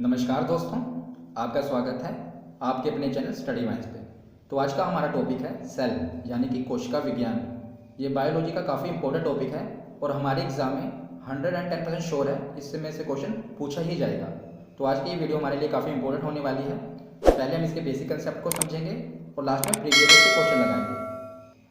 नमस्कार दोस्तों, आपका स्वागत है आपके अपने चैनल स्टडी माइंड्स पे। तो आज का हमारा टॉपिक है सेल यानी कि कोशिका विज्ञान। ये बायोलॉजी का काफ़ी इंपॉर्टेंट टॉपिक है और हमारे एग्जाम में 110% श्योर है इससे में से क्वेश्चन पूछा ही जाएगा। तो आज की ये वीडियो हमारे लिए काफ़ी इंपॉर्टेंट होने वाली है। पहले हम इसके बेसिक कंसेप्ट को समझेंगे और लास्ट में प्रीवियस के क्वेश्चन लगाएंगे।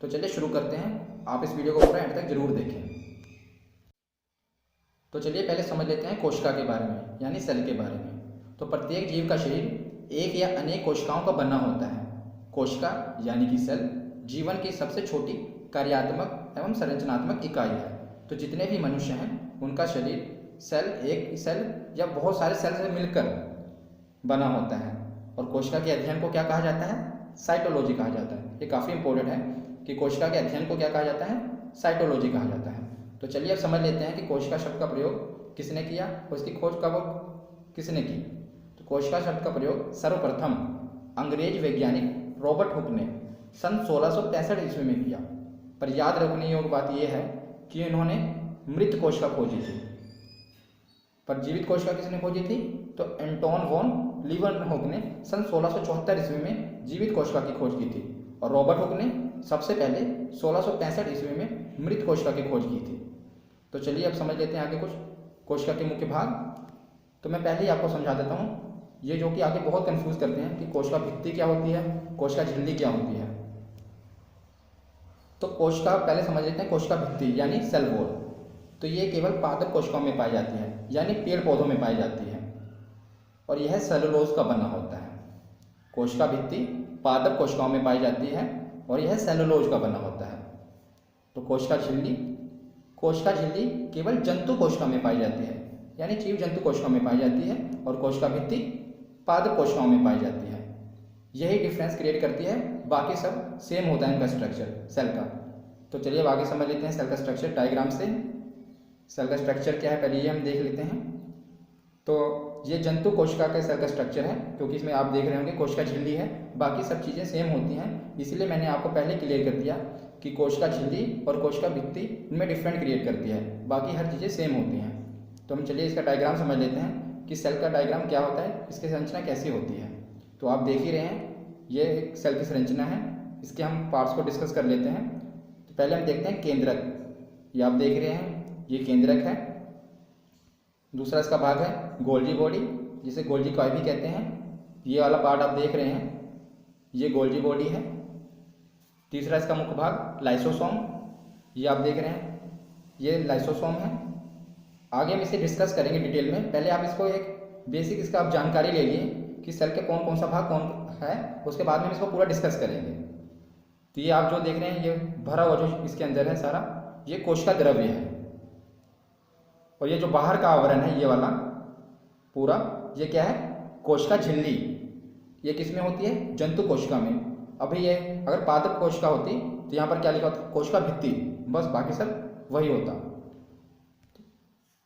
तो चलिए शुरू करते हैं, आप इस वीडियो को पूरा एंड तक जरूर देखें। तो चलिए पहले समझ लेते हैं कोशिका के बारे में यानी सेल के बारे में। तो प्रत्येक जीव का शरीर एक या अनेक कोशिकाओं का बना होता है। कोशिका यानी कि सेल जीवन की सबसे छोटी कार्यात्मक एवं संरचनात्मक इकाई है। तो जितने भी मनुष्य हैं उनका शरीर एक सेल या बहुत सारे सेल से मिलकर बना होता है। और कोशिका के अध्ययन को क्या कहा जाता है? साइटोलॉजी कहा जाता है। ये काफ़ी इंपॉर्टेंट है कि कोशिका के अध्ययन को क्या कहा जाता है? साइटोलॉजी कहा जाता है। तो चलिए अब समझ लेते हैं कि कोशिका शब्द का प्रयोग किसने किया और इसकी खोज कब किसने की। तो कोशिका शब्द का प्रयोग सर्वप्रथम अंग्रेज वैज्ञानिक रॉबर्ट हुक ने सन 1665 ईस्वी में किया। पर याद रखने योग्य बात यह है कि इन्होंने मृत कोशिका खोजी थी, पर जीवित कोशिका किसने खोजी थी? तो एंटोन वॉन लीeuwenhoek ने सन 1674 ईस्वी में जीवित कोशिका की खोज की थी और रॉबर्ट हुक ने सबसे पहले 1665 ईस्वी में मृत कोशिका की खोज की थी। तो चलिए अब समझ लेते हैं आगे कुछ कोशिका के मुख्य भाग। तो मैं पहले ही आपको समझा देता हूँ, ये जो कि आगे बहुत कंफ्यूज करते हैं कि कोशिका भित्ति क्या होती है, कोशिका झिल्ली क्या होती है। तो कोशिका पहले समझ लेते हैं, कोशिका भित्ति यानी सेल वॉल। तो ये केवल पादप कोशिकाओं में पाई जाती है यानी पेड़ पौधों में पाई जाती है और यह सेलुलोज का बना होता है। कोशिका भित्ति पादप कोशिकाओं में पाई जाती है और यह सेलुलोज का बना होता है। तो कोशिका झिल्ली केवल जंतु कोशिका में पाई जाती है यानी जीव जंतु कोशिका में पाई जाती है और कोशिका भित्ति पादप कोशिकाओं में पाई जाती है। यही डिफरेंस क्रिएट करती है, बाकी सब सेम होता है इनका स्ट्रक्चर सेल का। तो चलिए अब आगे समझ लेते हैं सेल का स्ट्रक्चर डायग्राम से। सेल का स्ट्रक्चर क्या है पहले ये हम देख लेते हैं। तो ये जंतु कोशिका का सेल का स्ट्रक्चर है, क्योंकि इसमें आप देख रहे होंगे कोशिका झिल्ली है, बाकी सब चीज़ें सेम होती हैं। इसलिए मैंने आपको पहले क्लियर कर दिया कि कोशिका झिल्ली और कोशिका भित्ति इनमें डिफरेंट क्रिएट करती है, बाकी हर चीज़ें सेम होती हैं। तो हम चलिए इसका डायग्राम समझ लेते हैं कि सेल का डायग्राम क्या होता है, इसकी संरचना कैसी होती है। तो आप देख ही रहे हैं ये एक सेल की संरचना है, इसके हम पार्ट्स को डिस्कस कर लेते हैं। तो पहले हम देखते हैं केंद्रक। ये आप देख रहे हैं ये केंद्रक है। दूसरा इसका भाग है गोल्जी बॉडी, जिसे गोल्जी कॉय भी कहते हैं। ये वाला पार्ट आप देख रहे हैं ये गोल्जी बॉडी है। तीसरा इसका मुख्य भाग लाइसोसोम, ये आप देख रहे हैं ये लाइसोसोम है। आगे हम इसे डिस्कस करेंगे डिटेल में। पहले आप इसको एक बेसिक इसका आप जानकारी ले लिए कि सेल के कौन कौन सा भाग कौन है, उसके बाद में इसको पूरा डिस्कस करेंगे। तो ये आप जो देख रहे हैं ये भरा हुआ जो इसके अंदर है सारा, ये कोशिका द्रव्य है। और ये जो बाहर का आवरण है ये वाला पूरा, ये क्या है? कोशिका झिल्ली। ये किस में होती है? जंतु कोशिका में। अभी ये अगर पादप कोशिका होती तो यहाँ पर क्या लिखा होता? कोशिका भित्ति, बस बाकी सब वही होता।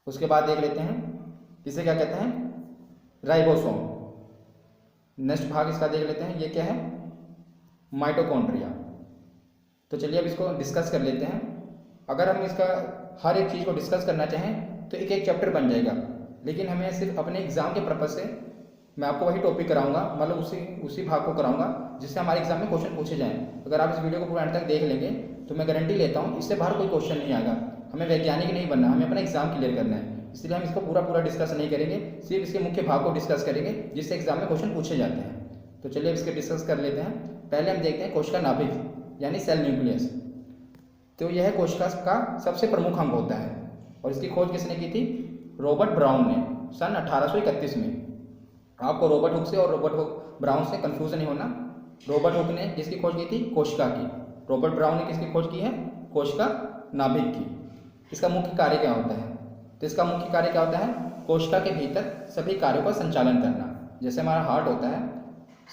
उसके बाद देख लेते हैं इसे क्या कहते हैं? राइबोसोम। नेक्स्ट भाग इसका देख लेते हैं, ये क्या है? माइटोकॉन्ड्रिया। तो चलिए अब इसको डिस्कस कर लेते हैं। अगर हम इसका हर एक चीज़ को डिस्कस करना चाहें तो एक एक चैप्टर बन जाएगा, लेकिन हमें सिर्फ अपने एग्जाम के पर्पज से मैं आपको वही टॉपिक कराऊंगा, मतलब उसी भाग को कराऊंगा जिससे हमारे एग्जाम में क्वेश्चन पूछे जाएं। अगर आप इस वीडियो को पूरा एंड तक देख लेंगे तो मैं गारंटी लेता हूँ इससे बाहर कोई क्वेश्चन नहीं आएगा। हमें वैज्ञानिक नहीं बनना, हमें अपना एग्जाम क्लियर करना है। इसलिए हम इसको पूरा डिस्कस नहीं करेंगे, सिर्फ इसके मुख्य भाग को डिस्कस करेंगे जिससे एग्जाम में क्वेश्चन पूछे जाते हैं। तो चलिए इसके डिस्कस कर लेते हैं। पहले हम देखते हैं कोशिका नाभिक यानी सेल न्यूक्लियस। तो यह कोशिका का सबसे प्रमुख अंग होता है और इसकी खोज किसने की थी? रॉबर्ट ब्राउन ने सन 1831 में। आपको रॉबर्ट हुक से और रॉबर्ट ब्राउन से कंफ्यूज नहीं होना। रॉबर्ट हुक ने किसकी खोज की थी? कोशिका की। रॉबर्ट ब्राउन ने किसकी खोज की है? कोशिका नाभिक की। इसका मुख्य कार्य क्या होता है? तो इसका मुख्य कार्य क्या होता है? कोशिका के भीतर सभी कार्यों का संचालन करना। जैसे हमारा हार्ट होता है,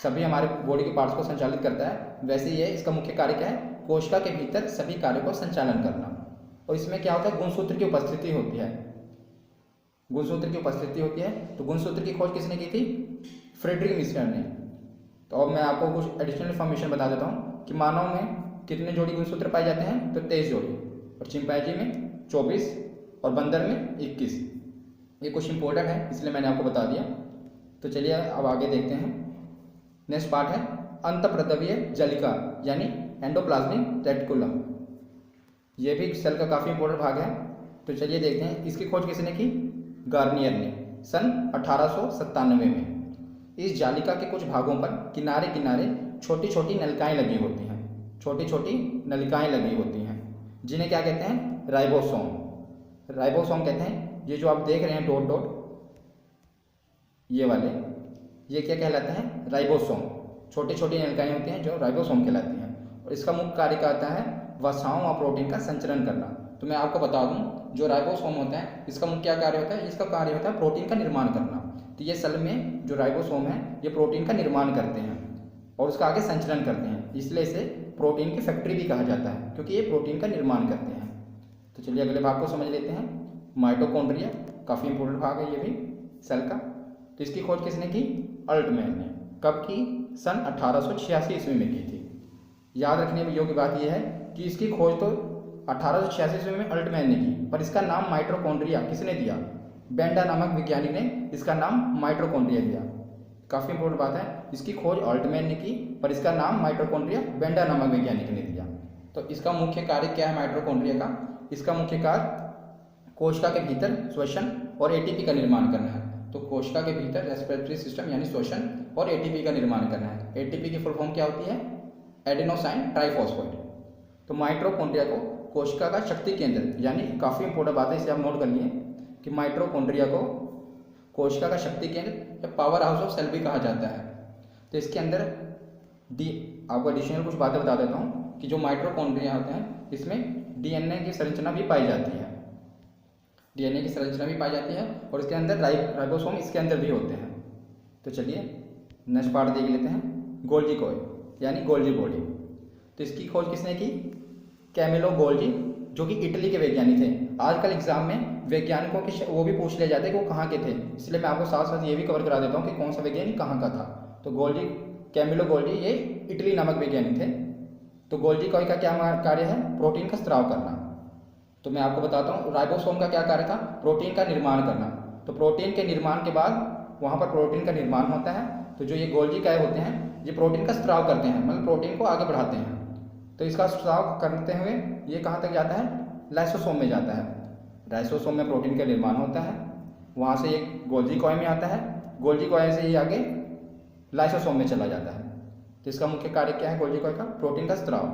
सभी हमारे बॉडी के पार्ट्स को संचालित करता है, वैसे ही इसका मुख्य कार्य क्या है? कोशिका के भीतर सभी कार्यों का संचालन करना। और इसमें क्या होता है? गुणसूत्र की उपस्थिति होती है। गुणसूत्र की उपस्थिति होती है। तो गुणसूत्र की खोज किसने की थी? फ्रेडरिक मिशर ने। तो अब मैं आपको कुछ एडिशनल इन्फॉर्मेशन बता देता हूँ कि मानव में कितने जोड़ी गुणसूत्र पाए जाते हैं? तो 23 जोड़ी, और चिंपैंजी में 24 और बंदर में 21। ये कुछ इंपॉर्टेंट है इसलिए मैंने आपको बता दिया। तो चलिए अब आगे देखते हैं। नेक्स्ट पार्ट है अंतःप्रद्रव्य जालिका यानी एंडोप्लाज्मिक रेटिकुलम। ये भी सेल का काफ़ी इंपॉर्टेंट भाग है। तो चलिए देखते हैं, इसकी खोज किसने की? गार्नियर ने सन 1897 में। इस जालिका के कुछ भागों पर किनारे किनारे छोटी छोटी नलिकाएं लगी होती हैं, छोटी छोटी नलिकाएं लगी होती हैं, जिन्हें क्या कहते हैं? राइबोसोम। राइबोसोम कहते हैं। ये जो आप देख रहे हैं डॉट डॉट, ये वाले, ये क्या कहलाते हैं? राइबोसोम। छोटी छोटी नलिकाएं होती हैं जो राइबोसोम कहलाती हैं। और इसका मुख्य कार्य क्या होता है? वसाओं और प्रोटीन का संचरण करना। तो मैं आपको बता दूं, जो राइबोसोम होता है इसका मुख्य क्या कार्य होता है? इसका कार्य होता है प्रोटीन का निर्माण करना। तो ये सेल में जो राइबोसोम है ये प्रोटीन का निर्माण करते हैं और उसका आगे संचरण करते हैं, इसलिए इसे प्रोटीन की फैक्ट्री भी कहा जाता है, क्योंकि ये प्रोटीन का निर्माण करते हैं। तो चलिए अगले भाग को समझ लेते हैं। माइटोकॉन्ड्रिया काफ़ी इंपॉर्टेंट भाग है ये भी सेल का। तो इसकी खोज किसने की? अल्टमैन ने। कब की? सन 1886 ईस्वी में की थी। याद रखने योग्य बात यह है कि इसकी खोज तो 1886 ईस्वी में अल्टमैन ने की, पर इसका नाम माइटोकॉन्ड्रिया किसने दिया? बेंडा नामक वैज्ञानिक ने इसका नाम माइटोकॉन्ड्रिया दिया। काफ़ी इंपॉर्टेंट बात है, इसकी खोज अल्टमैन ने की पर इसका नाम माइटोकॉन्ड्रिया बेंडा नामक वैज्ञानिक ने दिया। तो इसका मुख्य कार्य क्या है माइटोकॉन्ड्रिया का? इसका मुख्य कार्य कोशिका के भीतर श्वसन और एटीपी का निर्माण करना है। तो कोशिका के भीतर रेस्पिरेटरी सिस्टम यानी श्वसन और एटीपी का निर्माण करना है। एटीपी की फुल फॉर्म क्या होती है? Adenosine triphosphate. तो माइटोकॉन्ड्रिया को कोशिका का शक्ति केंद्र, यानी काफ़ी इंपॉर्टेंट बात है, इसे आप नोट कर लिए कि माइटोकॉन्ड्रिया को कोशिका का शक्ति केंद्र या पावर हाउस ऑफ सेल भी कहा जाता है। तो इसके अंदर आपको एडिशनल कुछ बातें बता देता हूँ कि जो माइटोकॉन्ड्रिया होते हैं इसमें डीएनए की संरचना भी पाई जाती है, डीएनए की संरचना भी पाई जाती है और इसके अंदर राइबोसोम इसके अंदर भी होते हैं। तो चलिए नेक्स्ट पार्ट देख लेते हैं। गोल्जी कॉइल यानी गोल्जी बॉडी। तो इसकी खोज किसने की? कैमिलो गोल्जी, जो कि इटली के वैज्ञानिक थे। आजकल एग्जाम में वैज्ञानिकों के वो भी पूछ लिया जाता है कि वो कहाँ के थे, इसलिए मैं आपको साथ साथ ये भी कवर करा देता हूँ कि कौन सा वैज्ञानिक कहाँ का था। तो गोल्जी, कैमिलो गोल्जी, ये इटली नामक वैज्ञानिक थे। तो गोल्जी कॉइल का क्या कार्य है? प्रोटीन का स्राव करना। तो मैं आपको बताता हूँ राइबोसोम का क्या कार्य था? प्रोटीन का निर्माण करना। तो प्रोटीन के निर्माण के बाद वहाँ पर प्रोटीन का निर्माण होता है। तो जो ये गोल्जी काय होते हैं ये प्रोटीन का स्राव करते हैं, मतलब प्रोटीन को आगे बढ़ाते हैं। तो इसका स्राव करते हुए ये कहाँ तक जाता है? लाइसोसोम में जाता है। लाइसोसोम में प्रोटीन का निर्माण होता है, वहाँ से ये गोल्जी कॉइल में आता है, गोल्जी कॉइल से ये आगे लाइसोसोम में चला जाता है। तो इसका मुख्य कार्य क्या है गोल्जी कॉइल का? प्रोटीन का स्राव।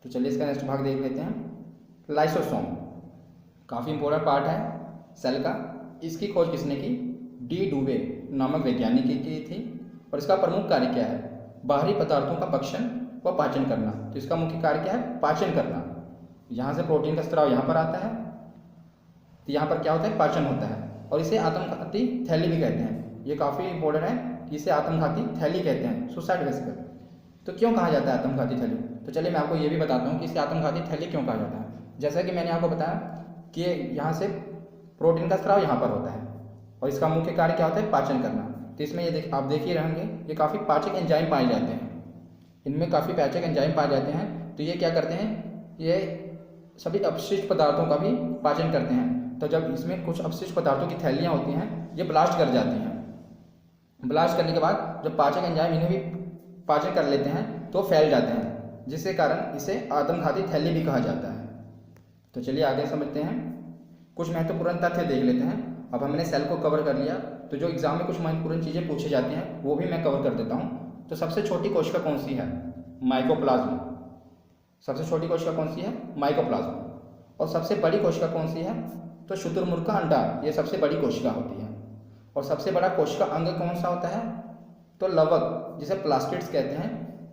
तो चलिए इसका नेक्स्ट भाग देख लेते हैं। लाइसोसोम काफ़ी इंपॉर्टेंट पार्ट है सेल का। इसकी खोज किसने की? डी डुवे नामक वैज्ञानिक की थी। और इसका प्रमुख कार्य क्या है? बाहरी पदार्थों का भक्षण व पाचन करना। तो इसका मुख्य कार्य क्या है? पाचन करना। यहाँ से प्रोटीन का स्राव यहाँ पर आता है, तो यहाँ पर क्या होता है? पाचन होता है। और इसे आत्मघाती थैली भी कहते हैं। ये काफ़ी इंपॉर्टेंट है कि इसे आत्मघाती थैली कहते हैं, सुसाइड वेसिकल। तो क्यों कहा जाता है आत्मघाती थैली? तो चलिए मैं आपको ये भी बताता हूँ कि इसे आत्मघाती थैली क्यों कहा जाता है। जैसा कि मैंने आपको बताया कि यहाँ से प्रोटीन का स्राव यहाँ पर होता है और इसका मुख्य कार्य क्या होता है? पाचन करना। तो इसमें ये आप देखिए रहेंगे ये काफ़ी पाचक एंजाइम पाए जाते हैं, इनमें काफ़ी पाचक एंजाइम पाए जाते हैं। तो ये क्या करते हैं? ये सभी अपशिष्ट पदार्थों का भी पाचन करते हैं। तो जब इसमें कुछ अपशिष्ट पदार्थों की थैलियाँ होती हैं ये ब्लास्ट कर जाती हैं। ब्लास्ट करने के बाद जब पाचक एंजाइम इन्हें भी पाचन कर लेते हैं तो फैल जाते हैं, जिसके कारण इसे आत्मघाती थैली भी कहा जाता है। तो चलिए आगे समझते हैं। कुछ महत्वपूर्ण तथ्य देख लेते हैं। अब हमने सेल को कवर कर लिया, तो जो एग्जाम में कुछ महत्वपूर्ण चीज़ें पूछी जाती हैं वो भी मैं कवर कर देता हूँ। तो सबसे छोटी कोशिका कौन सी है? माइकोप्लाज्म। सबसे छोटी कोशिका कौन सी है? माइकोप्लाज्म। और सबसे बड़ी कोशिका कौन सी है? तो शुतुरमुर्ग का अंडा, ये सबसे बड़ी कोशिका होती है। और सबसे बड़ा कोशिका अंग कौन सा होता है? तो लवक, जिसे प्लास्टिड्स कहते हैं,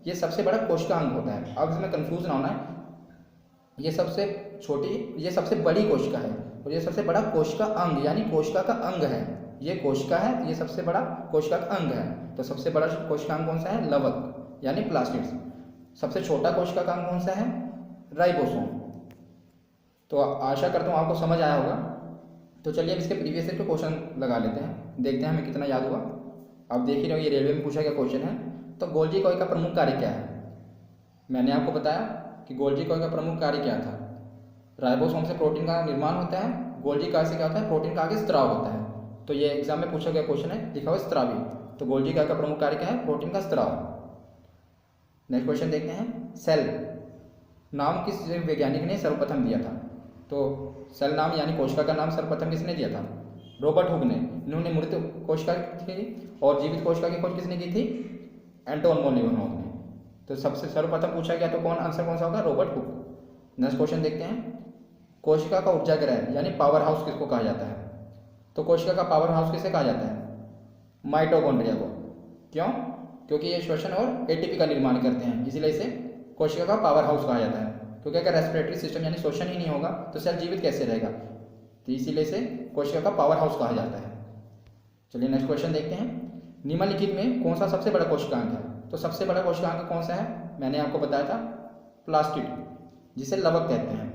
ये सबसे बड़ा कोशिका अंग होता है। अब इसमें कंफ्यूज ना होना है, ये सबसे छोटी, ये सबसे बड़ी कोशिका है और ये सबसे बड़ा कोशिका अंग यानी कोशिका का अंग है। ये कोशिका है, ये सबसे बड़ा कोशिका का अंग है। तो सबसे बड़ा कोशिका अंग कौन सा है? लवक यानी प्लास्टिड्स। सबसे छोटा कोशिका का अंग कौन सा है? राइबोसोम। तो आशा करता हूँ आपको समझ आया होगा। तो चलिए अब इसके प्रीवियस ईयर के क्वेश्चन लगा लेते हैं, देखते हैं हमें कितना याद हुआ। आप देख ही रहे हो ये रेलवे में पूछा गया क्वेश्चन है। तो गोल्जी कॉइल का प्रमुख कार्य क्या है? मैंने आपको बताया कि गोल्जी कॉइल का प्रमुख कार्य क्या था? राइबोसोम से प्रोटीन का निर्माण होता है, गोल्जी कॉइल से क्या होता है? प्रोटीन का आगे स्राव होता है। तो ये एग्जाम में पूछा गया क्वेश्चन है, लिखा हुआ स्त्रावी। तो गोल्जी का प्रमुख कार्य क्या है? प्रोटीन का स्त्राव। नेक्स्ट क्वेश्चन देखते हैं, सेल नाम किस वैज्ञानिक ने सर्वप्रथम दिया था? तो सेल नाम यानी कोशिका का नाम सर्वप्रथम किसने दिया था? रॉबर्ट हुक ने। इन्होंने मृत कोशिका की और जीवित कोशिका की खोज किसने की थी? एंटोन मोलिनोव ने। तो सबसे सर्वप्रथम पूछा गया तो आंसर कौन सा होगा? Robert Hooke. नेक्स्ट क्वेश्चन देखते हैं, कोशिका का ऊर्जा ग्रह यानी पावर हाउस किसको कहा जाता है? तो कोशिका का पावर हाउस किसे कहा जाता है? माइटोकॉन्ड्रिया को। क्यों? क्योंकि ये श्वसन और एटीपी का निर्माण करते हैं, इसलिए इसे कोशिका का पावर हाउस कहा जाता है। क्योंकि अगर रेस्पिरेटरी सिस्टम यानी श्वसन ही नहीं होगा तो सेल जीवित कैसे रहेगा? तो इसीलिए इसे कोशिका का पावर हाउस कहा जाता है। चलिए नेक्स्ट क्वेश्चन देखते हैं, निम्नलिखित में कौन सा सबसे बड़ा कोशिकांग है? तो सबसे बड़ा कोशिकांग कौन सा है? मैंने आपको बताया था प्लास्टिड, जिसे लवक कहते हैं।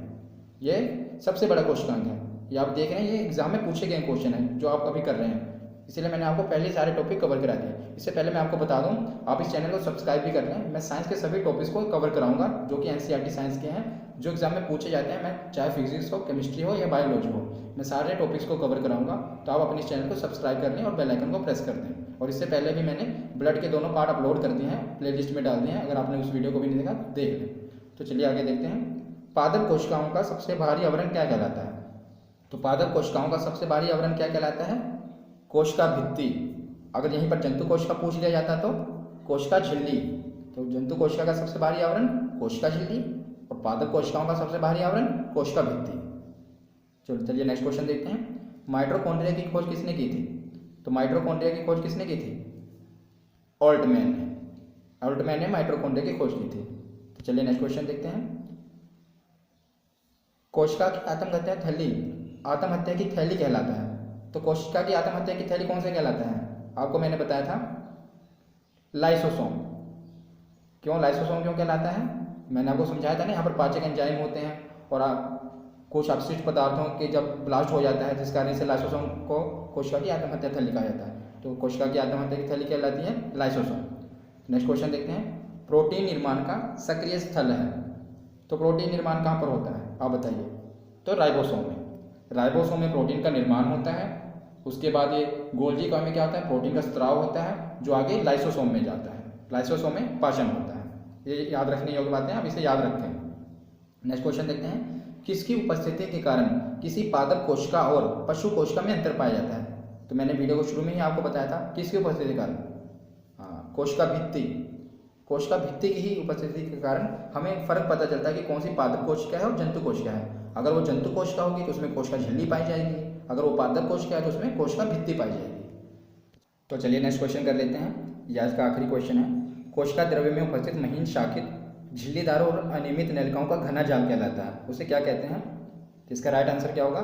ये सबसे बड़ा कोशिकांग है। ये आप देख रहे हैं, ये एग्जाम में पूछे गए क्वेश्चन है जो आप अभी कर रहे हैं, इसलिए मैंने आपको पहले सारे टॉपिक कवर करा दिए। इससे पहले मैं आपको बता दूं, आप इस चैनल को सब्सक्राइब भी कर लें। मैं साइंस के सभी टॉपिक्स को कवर कराऊंगा जो कि एनसीईआरटी साइंस के हैं, जो एग्जाम में पूछे जाते हैं। मैं चाहे फिजिक्स हो, केमिस्ट्री हो या बायोलॉजी हो, मैं सारे टॉपिक्स को कवर कराऊंगा। तो आप अपने इस चैनल को सब्सक्राइब कर लें और बेल आइकन को प्रेस कर दें। और इससे पहले भी मैंने ब्लड के दोनों पार्ट अपलोड कर दिए हैं, प्लेलिस्ट में डाल दिए हैं। अगर आपने उस वीडियो को भी नहीं देखा देख लें। तो चलिए आगे देखते हैं, पादप कोशिकाओं का सबसे भारी आवरण क्या कहलाता है? तो पादप कोशिकाओं का सबसे भारी आवरण क्या कहलाता है? कोशिका भित्ति। अगर यहीं पर जंतु कोशिका पूछ लिया जाता तो कोशिका झिल्ली। तो जंतु कोशिका का सबसे भारी आवरण कोशिका झिल्ली और पादप कोशिकाओं का सबसे भारी आवरण कोशिका भित्ति। चलिए नेक्स्ट क्वेश्चन देखते हैं, माइटोकॉन्ड्रिया की खोज किसने की थी? तो माइटोकॉन्ड्रिया की खोज किसने की थी? ऑल्टमैन ने। ऑल्टमैन ने माइटोकॉन्ड्रिया की खोज की थी। तो चलिए नेक्स्ट क्वेश्चन देखते हैं, कोशिका की आत्महत्या थैली आत्महत्या की थैली कहलाता है। तो कोशिका की आत्महत्या की थैली कौन से कहलाता है? आपको मैंने बताया था लाइसोसोम। क्यों लाइसोसोम क्यों कहलाता है? मैंने आपको समझाया था ना, यहाँ पर पाचक एंजाइम होते हैं और कुछ अपशिष्ट पदार्थों के जब ब्लास्ट हो जाता है जिस कारण से लाइसोसोम को कोशिका की आत्महत्या थैली कहा जाता है। तो कोशिका की आत्महत्या की थैली कहलाती है लाइसोसोम। नेक्स्ट क्वेश्चन देखते हैं, प्रोटीन निर्माण का सक्रिय स्थल है। तो प्रोटीन निर्माण कहाँ पर होता है आप बताइए? तो राइबोसोम में। राइबोसोम में प्रोटीन का निर्माण होता है। उसके बाद ये गोल्जी का में क्या होता है? प्रोटीन का स्त्राव होता है जो आगे लाइसोसोम में जाता है। लाइसोसोम में पाचन होता है। ये याद रखने योग्य बातें हैं, आप इसे याद रखें। नेक्स्ट क्वेश्चन देखते हैं, किसकी उपस्थिति के कारण किसी पादप कोशिका और पशु कोशिका में अंतर पाया जाता है? तो मैंने वीडियो को शुरू में ही आपको बताया था, किसकी उपस्थिति के कारण? हाँ, कोशिका भित्ति। कोशिका भित्ति की ही उपस्थिति के कारण हमें फर्क पता चलता है कि कौन सी पादप कोशिका है और जंतु कोशिका है। अगर वो जंतु कोशिका होगी तो उसमें कोशिका झिल्ली पाई जाएगी, अगर वो पादप कोशिका है तो उसमें कोशिका भित्ति पाई जाएगी। तो चलिए नेक्स्ट क्वेश्चन कर लेते हैं, यह आज का आखिरी क्वेश्चन है, कोशिका द्रव्य में उपस्थित महीन शाखित झिल्लीदार और अनियमित नलिकाओं का घना जाल कहलाता है, उसे क्या कहते हैं? इसका राइट आंसर क्या होगा?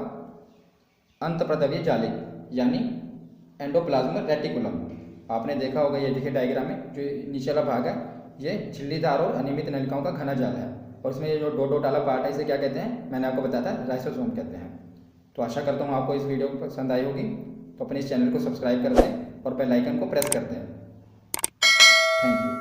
अंतःप्रद्रव्य जालिक यानी एंडोप्लाज्मिक रेटिकुलम। आपने देखा होगा, ये देखिए डायग्राम में जो नीचे वाला भाग है ये झिल्लीदार और अनियमित नलिकाओं का घना जाल है, और इसमें ये जो डोट वाला पार्ट है इसे क्या कहते हैं? मैंने आपको बताया था लाइसोसोम कहते हैं। तो आशा करता हूँ आपको इस वीडियो पसंद आई होगी। तो अपने इस चैनल को सब्सक्राइब कर दें और बेल आइकन को प्रेस कर दें। Thank you.